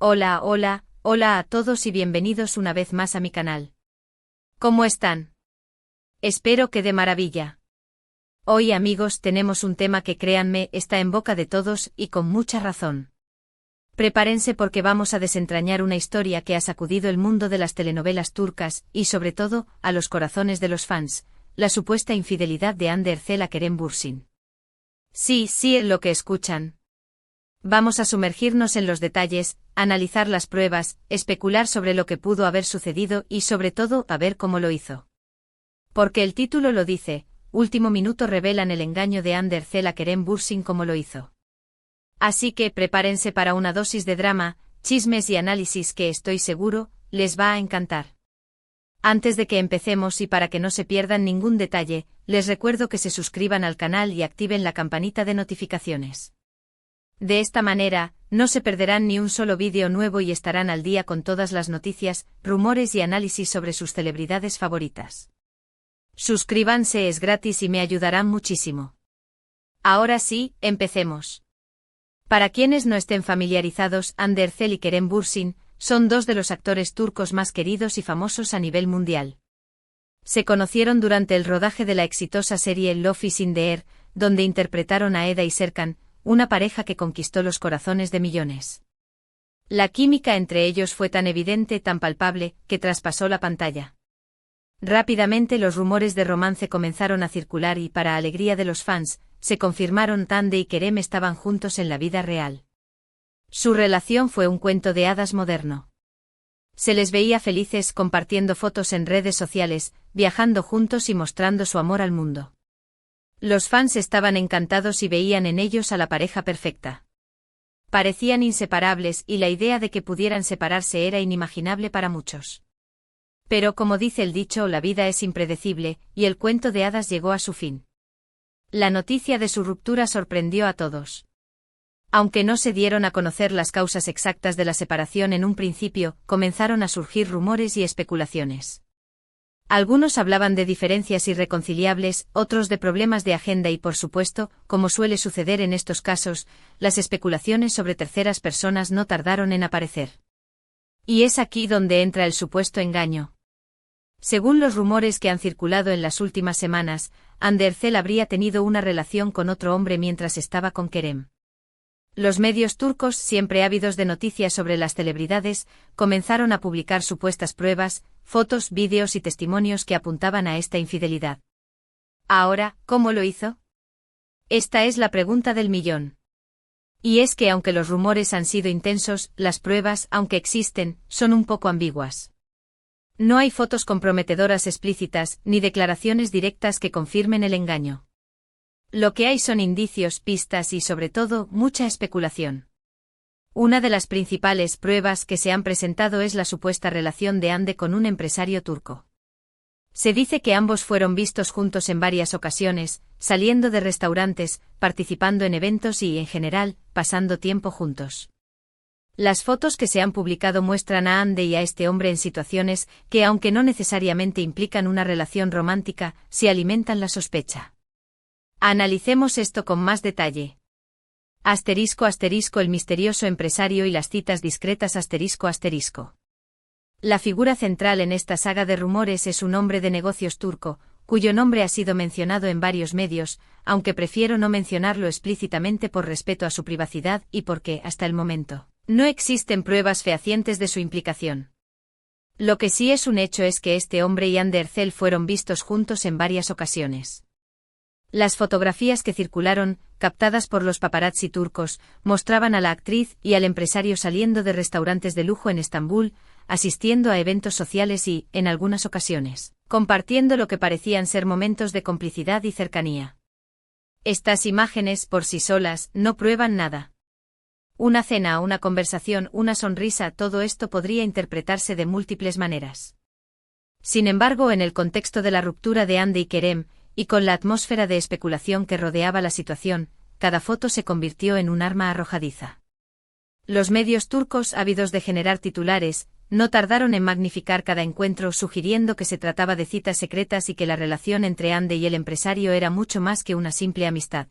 Hola a todos y bienvenidos una vez más a mi canal. ¿Cómo están? Espero que de maravilla. Hoy, amigos, tenemos un tema que, créanme, está en boca de todos y con mucha razón. Prepárense porque vamos a desentrañar una historia que ha sacudido el mundo de las telenovelas turcas y, sobre todo, a los corazones de los fans: la supuesta infidelidad de Hande Erçel a Kerem Bürsin. Sí, es lo que escuchan. Vamos a sumergirnos en los detalles, analizar las pruebas, especular sobre lo que pudo haber sucedido y, sobre todo, a ver cómo lo hizo. Porque el título lo dice: último minuto revelan el engaño de Hande Erçel a Kerem Bürsin como lo hizo. Así que prepárense para una dosis de drama, chismes y análisis que estoy seguro les va a encantar. Antes de que empecemos y para que no se pierdan ningún detalle, les recuerdo que se suscriban al canal y activen la campanita de notificaciones. De esta manera, no se perderán ni un solo vídeo nuevo y estarán al día con todas las noticias, rumores y análisis sobre sus celebridades favoritas. Suscríbanse, es gratis y me ayudarán muchísimo. Ahora sí, empecemos. Para quienes no estén familiarizados, Hande Erçel y Kerem Bürsin son dos de los actores turcos más queridos y famosos a nivel mundial. Se conocieron durante el rodaje de la exitosa serie Love is in the Air, donde interpretaron a Eda y Serkan, una pareja que conquistó los corazones de millones. La química entre ellos fue tan evidente, tan palpable, que traspasó la pantalla. Rápidamente los rumores de romance comenzaron a circular y, para alegría de los fans, se confirmaron: Hande y Kerem estaban juntos en la vida real. Su relación fue un cuento de hadas moderno. Se les veía felices compartiendo fotos en redes sociales, viajando juntos y mostrando su amor al mundo. Los fans estaban encantados y veían en ellos a la pareja perfecta. Parecían inseparables y la idea de que pudieran separarse era inimaginable para muchos. Pero, como dice el dicho, la vida es impredecible, y el cuento de hadas llegó a su fin. La noticia de su ruptura sorprendió a todos. Aunque no se dieron a conocer las causas exactas de la separación en un principio, comenzaron a surgir rumores y especulaciones. Algunos hablaban de diferencias irreconciliables, otros de problemas de agenda y, por supuesto, como suele suceder en estos casos, las especulaciones sobre terceras personas no tardaron en aparecer. Y es aquí donde entra el supuesto engaño. Según los rumores que han circulado en las últimas semanas, Hande Erçel habría tenido una relación con otro hombre mientras estaba con Kerem. Los medios turcos, siempre ávidos de noticias sobre las celebridades, comenzaron a publicar supuestas pruebas, fotos, vídeos y testimonios que apuntaban a esta infidelidad. Ahora, ¿cómo lo hizo? Esta es la pregunta del millón. Y es que, aunque los rumores han sido intensos, las pruebas, aunque existen, son un poco ambiguas. No hay fotos comprometedoras explícitas, ni declaraciones directas que confirmen el engaño. Lo que hay son indicios, pistas y, sobre todo, mucha especulación. Una de las principales pruebas que se han presentado es la supuesta relación de Hande con un empresario turco. Se dice que ambos fueron vistos juntos en varias ocasiones, saliendo de restaurantes, participando en eventos y, en general, pasando tiempo juntos. Las fotos que se han publicado muestran a Hande y a este hombre en situaciones que, aunque no necesariamente implican una relación romántica, sí alimentan la sospecha. Analicemos esto con más detalle. ***, el misterioso empresario y las citas discretas ***. La figura central en esta saga de rumores es un hombre de negocios turco, cuyo nombre ha sido mencionado en varios medios, aunque prefiero no mencionarlo explícitamente por respeto a su privacidad y porque, hasta el momento, no existen pruebas fehacientes de su implicación. Lo que sí es un hecho es que este hombre y Hande Erçel fueron vistos juntos en varias ocasiones. Las fotografías que circularon, captadas por los paparazzi turcos, mostraban a la actriz y al empresario saliendo de restaurantes de lujo en Estambul, asistiendo a eventos sociales y, en algunas ocasiones, compartiendo lo que parecían ser momentos de complicidad y cercanía. Estas imágenes, por sí solas, no prueban nada. Una cena, una conversación, una sonrisa, todo esto podría interpretarse de múltiples maneras. Sin embargo, en el contexto de la ruptura de Hande y Kerem, y con la atmósfera de especulación que rodeaba la situación, cada foto se convirtió en un arma arrojadiza. Los medios turcos, ávidos de generar titulares, no tardaron en magnificar cada encuentro, sugiriendo que se trataba de citas secretas y que la relación entre Hande y el empresario era mucho más que una simple amistad.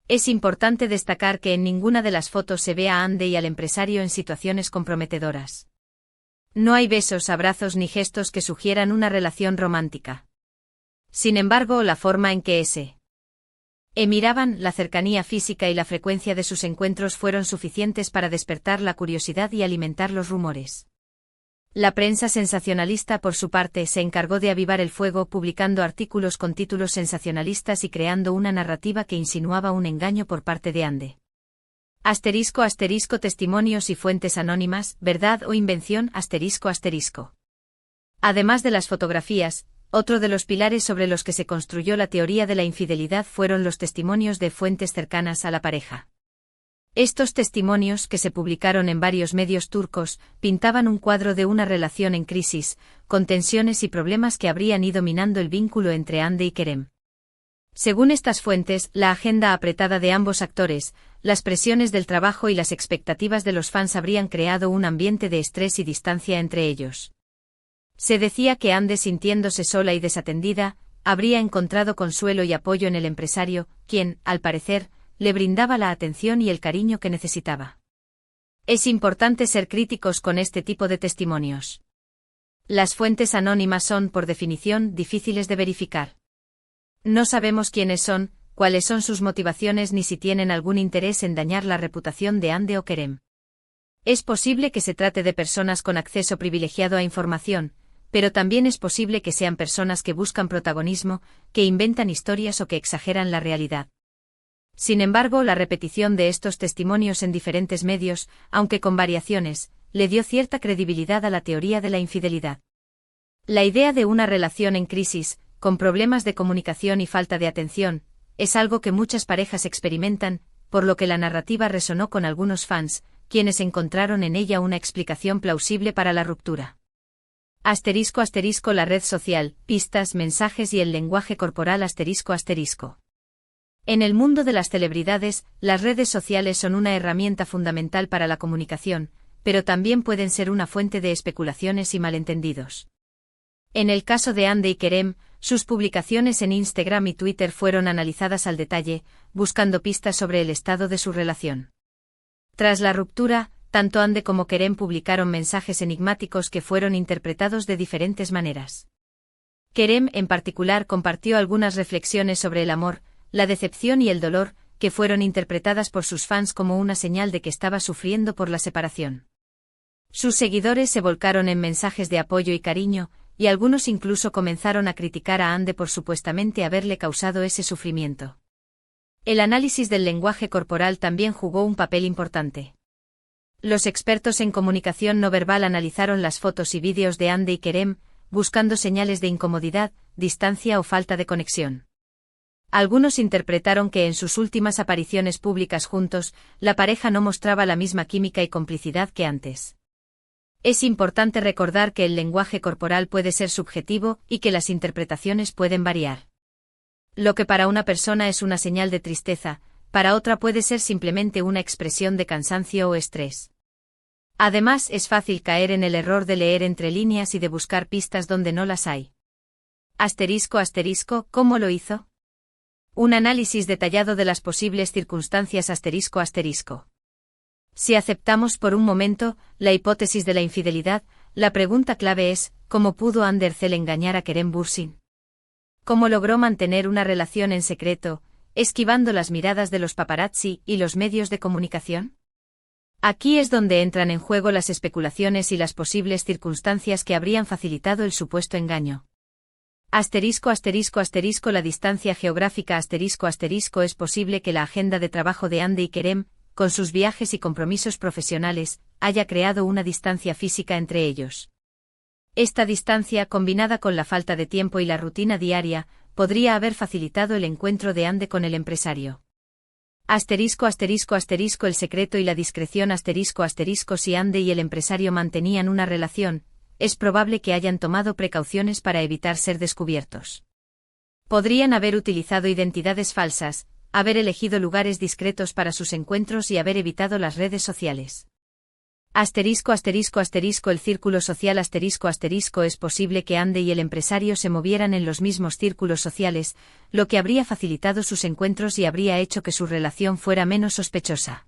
Es importante destacar que en ninguna de las fotos se ve a Ande y al empresario en situaciones comprometedoras. No hay besos, abrazos ni gestos que sugieran una relación romántica. Sin embargo, la forma en que miraban, la cercanía física y la frecuencia de sus encuentros fueron suficientes para despertar la curiosidad y alimentar los rumores. La prensa sensacionalista, por su parte, se encargó de avivar el fuego publicando artículos con títulos sensacionalistas y creando una narrativa que insinuaba un engaño por parte de Ande. *** Testimonios y fuentes anónimas, verdad o invención. ***. Además de las fotografías, otro de los pilares sobre los que se construyó la teoría de la infidelidad fueron los testimonios de fuentes cercanas a la pareja. Estos testimonios, que se publicaron en varios medios turcos, pintaban un cuadro de una relación en crisis, con tensiones y problemas que habrían ido minando el vínculo entre Hande y Kerem. Según estas fuentes, la agenda apretada de ambos actores, las presiones del trabajo y las expectativas de los fans habrían creado un ambiente de estrés y distancia entre ellos. Se decía que Hande, sintiéndose sola y desatendida, habría encontrado consuelo y apoyo en el empresario, quien, al parecer, le brindaba la atención y el cariño que necesitaba. Es importante ser críticos con este tipo de testimonios. Las fuentes anónimas son, por definición, difíciles de verificar. No sabemos quiénes son, cuáles son sus motivaciones ni si tienen algún interés en dañar la reputación de Hande o Kerem. Es posible que se trate de personas con acceso privilegiado a información, pero también es posible que sean personas que buscan protagonismo, que inventan historias o que exageran la realidad. Sin embargo, la repetición de estos testimonios en diferentes medios, aunque con variaciones, le dio cierta credibilidad a la teoría de la infidelidad. La idea de una relación en crisis, con problemas de comunicación y falta de atención, es algo que muchas parejas experimentan, por lo que la narrativa resonó con algunos fans, quienes encontraron en ella una explicación plausible para la ruptura. ***. La red social, pistas, mensajes y el lenguaje corporal. ***. En el mundo de las celebridades, las redes sociales son una herramienta fundamental para la comunicación, pero también pueden ser una fuente de especulaciones y malentendidos. En el caso de Hande y Kerem, sus publicaciones en Instagram y Twitter fueron analizadas al detalle, buscando pistas sobre el estado de su relación. Tras la ruptura, tanto Hande como Kerem publicaron mensajes enigmáticos que fueron interpretados de diferentes maneras. Kerem, en particular, compartió algunas reflexiones sobre el amor, la decepción y el dolor, que fueron interpretadas por sus fans como una señal de que estaba sufriendo por la separación. Sus seguidores se volcaron en mensajes de apoyo y cariño, y algunos incluso comenzaron a criticar a Hande por supuestamente haberle causado ese sufrimiento. El análisis del lenguaje corporal también jugó un papel importante. Los expertos en comunicación no verbal analizaron las fotos y vídeos de Hande y Kerem, buscando señales de incomodidad, distancia o falta de conexión. Algunos interpretaron que en sus últimas apariciones públicas juntos, la pareja no mostraba la misma química y complicidad que antes. Es importante recordar que el lenguaje corporal puede ser subjetivo y que las interpretaciones pueden variar. Lo que para una persona es una señal de tristeza, para otra puede ser simplemente una expresión de cansancio o estrés. Además, es fácil caer en el error de leer entre líneas y de buscar pistas donde no las hay. ***, ¿cómo lo hizo? Un análisis detallado de las posibles circunstancias ***. Si aceptamos por un momento la hipótesis de la infidelidad, la pregunta clave es, ¿cómo pudo Andercel engañar a Kerem Bürsin? ¿Cómo logró mantener una relación en secreto, esquivando las miradas de los paparazzi y los medios de comunicación? Aquí es donde entran en juego las especulaciones y las posibles circunstancias que habrían facilitado el supuesto engaño. La distancia geográfica es posible que la agenda de trabajo de Hande y Kerem, con sus viajes y compromisos profesionales, haya creado una distancia física entre ellos. Esta distancia, combinada con la falta de tiempo y la rutina diaria, podría haber facilitado el encuentro de Hande con el empresario. ***, el secreto y la discreción. Si Hande y el empresario mantenían una relación, es probable que hayan tomado precauciones para evitar ser descubiertos. Podrían haber utilizado identidades falsas, haber elegido lugares discretos para sus encuentros y haber evitado las redes sociales. Asterisco asterisco asterisco el círculo social asterisco asterisco es posible que Ande y el empresario se movieran en los mismos círculos sociales, lo que habría facilitado sus encuentros y habría hecho que su relación fuera menos sospechosa.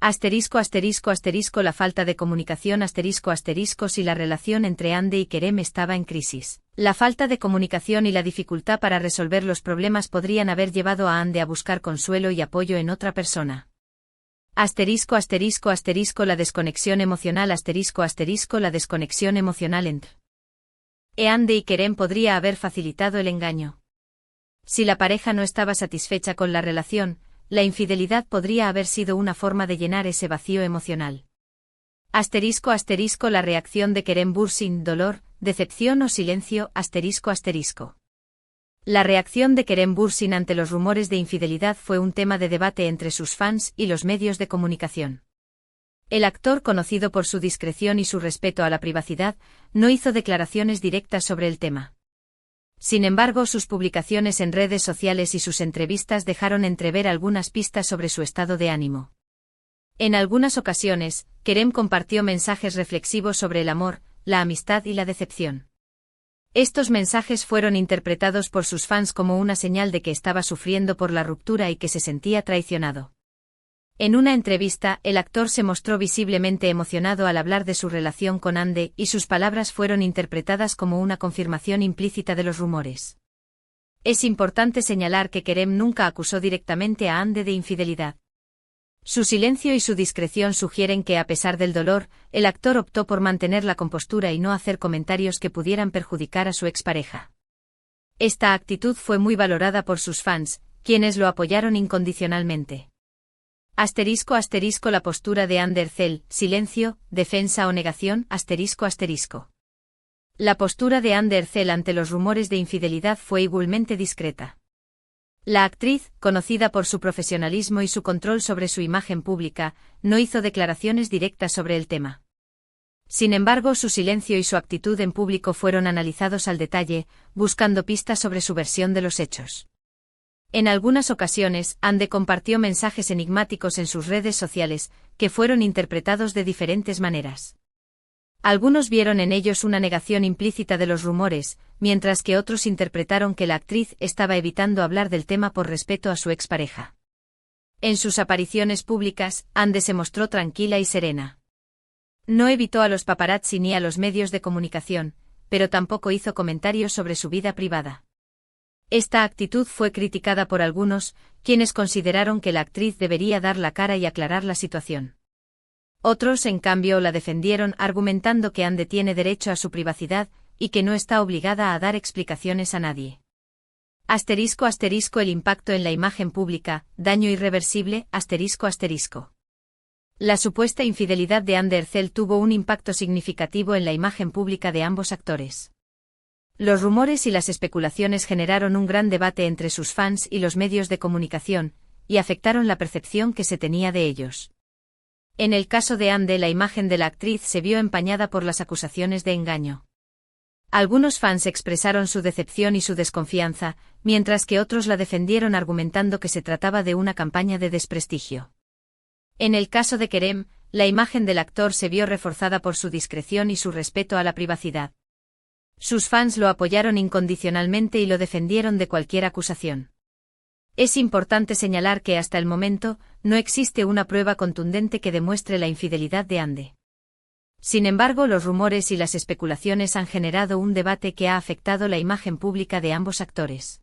Asterisco asterisco asterisco la falta de comunicación asterisco asterisco si la relación entre Ande y Kerem estaba en crisis. La falta de comunicación y la dificultad para resolver los problemas podrían haber llevado a Ande a buscar consuelo y apoyo en otra persona. Asterisco asterisco asterisco la desconexión emocional asterisco asterisco la desconexión emocional entre Ande y Kerem podría haber facilitado el engaño. Si la pareja no estaba satisfecha con la relación, la infidelidad podría haber sido una forma de llenar ese vacío emocional. Asterisco asterisco la reacción de Kerem Bürsin, dolor, decepción o silencio asterisco asterisco. La reacción de Kerem Bürsin ante los rumores de infidelidad fue un tema de debate entre sus fans y los medios de comunicación. El actor, conocido por su discreción y su respeto a la privacidad, no hizo declaraciones directas sobre el tema. Sin embargo, sus publicaciones en redes sociales y sus entrevistas dejaron entrever algunas pistas sobre su estado de ánimo. En algunas ocasiones, Kerem compartió mensajes reflexivos sobre el amor, la amistad y la decepción. Estos mensajes fueron interpretados por sus fans como una señal de que estaba sufriendo por la ruptura y que se sentía traicionado. En una entrevista, el actor se mostró visiblemente emocionado al hablar de su relación con Ande y sus palabras fueron interpretadas como una confirmación implícita de los rumores. Es importante señalar que Kerem nunca acusó directamente a Ande de infidelidad. Su silencio y su discreción sugieren que, a pesar del dolor, el actor optó por mantener la compostura y no hacer comentarios que pudieran perjudicar a su expareja. Esta actitud fue muy valorada por sus fans, quienes lo apoyaron incondicionalmente. Asterisco asterisco la postura de Ande Erçel, silencio, defensa o negación asterisco asterisco. La postura de Ande Erçel ante los rumores de infidelidad fue igualmente discreta. La actriz, conocida por su profesionalismo y su control sobre su imagen pública, no hizo declaraciones directas sobre el tema. Sin embargo, su silencio y su actitud en público fueron analizados al detalle, buscando pistas sobre su versión de los hechos. En algunas ocasiones, Ande compartió mensajes enigmáticos en sus redes sociales, que fueron interpretados de diferentes maneras. Algunos vieron en ellos una negación implícita de los rumores, mientras que otros interpretaron que la actriz estaba evitando hablar del tema por respeto a su expareja. En sus apariciones públicas, Ande se mostró tranquila y serena. No evitó a los paparazzi ni a los medios de comunicación, pero tampoco hizo comentarios sobre su vida privada. Esta actitud fue criticada por algunos, quienes consideraron que la actriz debería dar la cara y aclarar la situación. Otros, en cambio, la defendieron argumentando que Ande tiene derecho a su privacidad y que no está obligada a dar explicaciones a nadie. Asterisco asterisco el impacto en la imagen pública, daño irreversible asterisco asterisco. La supuesta infidelidad de Ande Erçel tuvo un impacto significativo en la imagen pública de ambos actores. Los rumores y las especulaciones generaron un gran debate entre sus fans y los medios de comunicación, y afectaron la percepción que se tenía de ellos. En el caso de Ande, la imagen de la actriz se vio empañada por las acusaciones de engaño. Algunos fans expresaron su decepción y su desconfianza, mientras que otros la defendieron argumentando que se trataba de una campaña de desprestigio. En el caso de Kerem, la imagen del actor se vio reforzada por su discreción y su respeto a la privacidad. Sus fans lo apoyaron incondicionalmente y lo defendieron de cualquier acusación. Es importante señalar que hasta el momento, no existe una prueba contundente que demuestre la infidelidad de Ande. Sin embargo, los rumores y las especulaciones han generado un debate que ha afectado la imagen pública de ambos actores.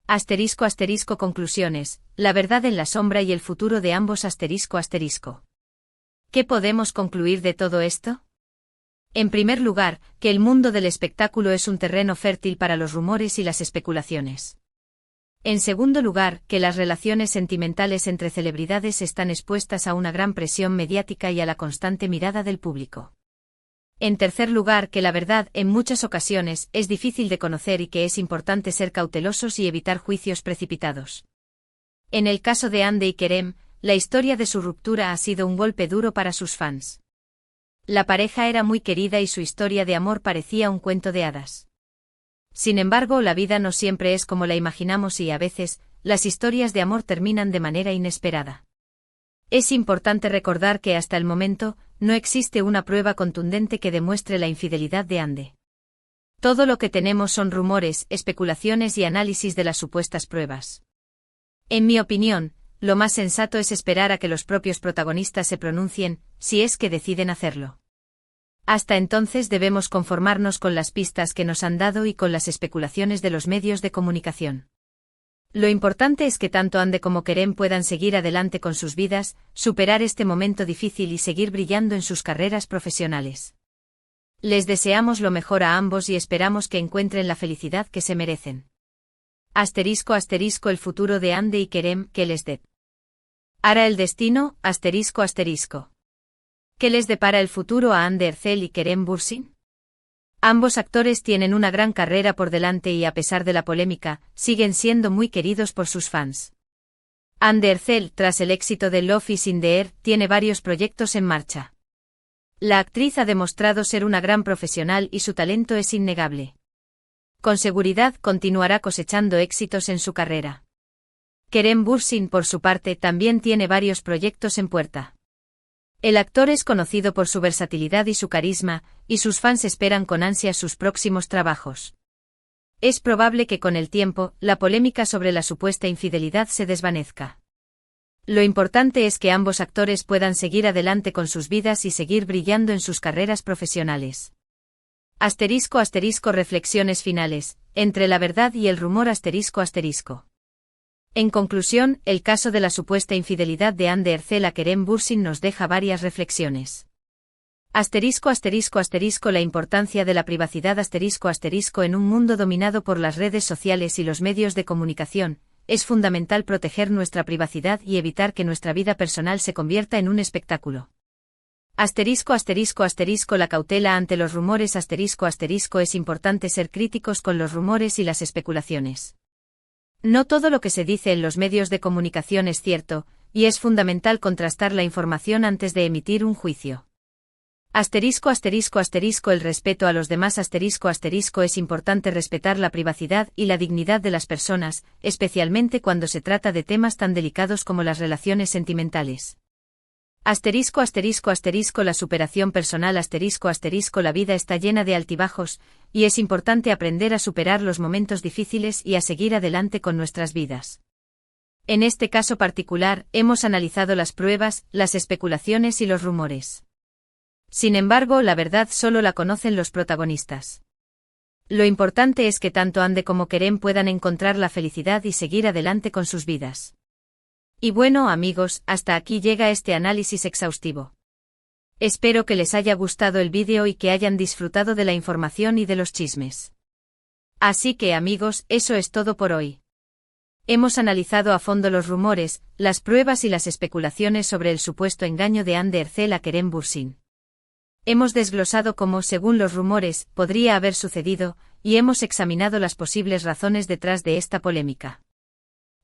Asterisco asterisco conclusiones, la verdad en la sombra y el futuro de ambos asterisco asterisco. ¿Qué podemos concluir de todo esto? En primer lugar, que el mundo del espectáculo es un terreno fértil para los rumores y las especulaciones. En segundo lugar, que las relaciones sentimentales entre celebridades están expuestas a una gran presión mediática y a la constante mirada del público. En tercer lugar, que la verdad, en muchas ocasiones, es difícil de conocer y que es importante ser cautelosos y evitar juicios precipitados. En el caso de Ande y Kerem, la historia de su ruptura ha sido un golpe duro para sus fans. La pareja era muy querida y su historia de amor parecía un cuento de hadas. Sin embargo, la vida no siempre es como la imaginamos y a veces, las historias de amor terminan de manera inesperada. Es importante recordar que hasta el momento, no existe una prueba contundente que demuestre la infidelidad de Ande. Todo lo que tenemos son rumores, especulaciones y análisis de las supuestas pruebas. En mi opinión, lo más sensato es esperar a que los propios protagonistas se pronuncien, si es que deciden hacerlo. Hasta entonces debemos conformarnos con las pistas que nos han dado y con las especulaciones de los medios de comunicación. Lo importante es que tanto Ande como Kerem puedan seguir adelante con sus vidas, superar este momento difícil y seguir brillando en sus carreras profesionales. Les deseamos lo mejor a ambos y esperamos que encuentren la felicidad que se merecen. *** El futuro de Ande y Kerem, ¿qué les depara el destino? ***. ¿Qué les depara el futuro a Hande Erçel y Kerem Bürsin? Ambos actores tienen una gran carrera por delante y a pesar de la polémica, siguen siendo muy queridos por sus fans. Hande Erçel, tras el éxito de Love is in the Air, tiene varios proyectos en marcha. La actriz ha demostrado ser una gran profesional y su talento es innegable. Con seguridad continuará cosechando éxitos en su carrera. Kerem Bürsin, por su parte, también tiene varios proyectos en puerta. El actor es conocido por su versatilidad y su carisma, y sus fans esperan con ansia sus próximos trabajos. Es probable que con el tiempo, la polémica sobre la supuesta infidelidad se desvanezca. Lo importante es que ambos actores puedan seguir adelante con sus vidas y seguir brillando en sus carreras profesionales. *** Reflexiones finales, entre la verdad y el rumor ***. En conclusión, el caso de la supuesta infidelidad de Hande Erçel a Kerem Bürsin nos deja varias reflexiones. ***. La importancia de la privacidad *** en un mundo dominado por las redes sociales y los medios de comunicación, es fundamental proteger nuestra privacidad y evitar que nuestra vida personal se convierta en un espectáculo. La cautela ante los rumores es importante ser críticos con los rumores y las especulaciones. No todo lo que se dice en los medios de comunicación es cierto, y es fundamental contrastar la información antes de emitir un juicio. El respeto a los demás es importante respetar la privacidad y la dignidad de las personas, especialmente cuando se trata de temas tan delicados como las relaciones sentimentales. La superación personal la vida está llena de altibajos, y es importante aprender a superar los momentos difíciles y a seguir adelante con nuestras vidas. En este caso particular, hemos analizado las pruebas, las especulaciones y los rumores. Sin embargo, la verdad solo la conocen los protagonistas. Lo importante es que tanto Hande como Kerem puedan encontrar la felicidad y seguir adelante con sus vidas. Y bueno, amigos, hasta aquí llega este análisis exhaustivo. Espero que les haya gustado el vídeo y que hayan disfrutado de la información y de los chismes. Así que, amigos, eso es todo por hoy. Hemos analizado a fondo los rumores, las pruebas y las especulaciones sobre el supuesto engaño de Hande Erçel a Kerem Bürsin. Hemos desglosado cómo, según los rumores, podría haber sucedido, y hemos examinado las posibles razones detrás de esta polémica.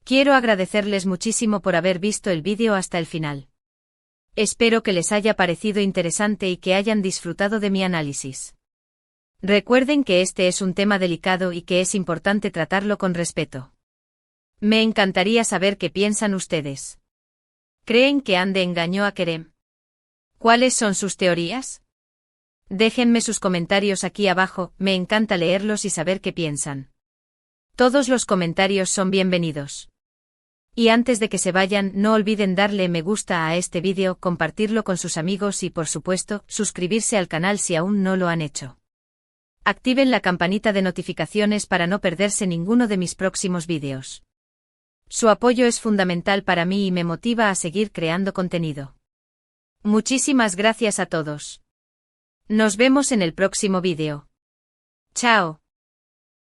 Quiero agradecerles muchísimo por haber visto el vídeo hasta el final. Espero que les haya parecido interesante y que hayan disfrutado de mi análisis. Recuerden que este es un tema delicado y que es importante tratarlo con respeto. Me encantaría saber qué piensan ustedes. ¿Creen que Hande engañó a Kerem? ¿Cuáles son sus teorías? Déjenme sus comentarios aquí abajo, me encanta leerlos y saber qué piensan. Todos los comentarios son bienvenidos. Y antes de que se vayan, no olviden darle me gusta a este vídeo, compartirlo con sus amigos y, por supuesto, suscribirse al canal si aún no lo han hecho. Activen la campanita de notificaciones para no perderse ninguno de mis próximos vídeos. Su apoyo es fundamental para mí y me motiva a seguir creando contenido. Muchísimas gracias a todos. Nos vemos en el próximo vídeo. Chao.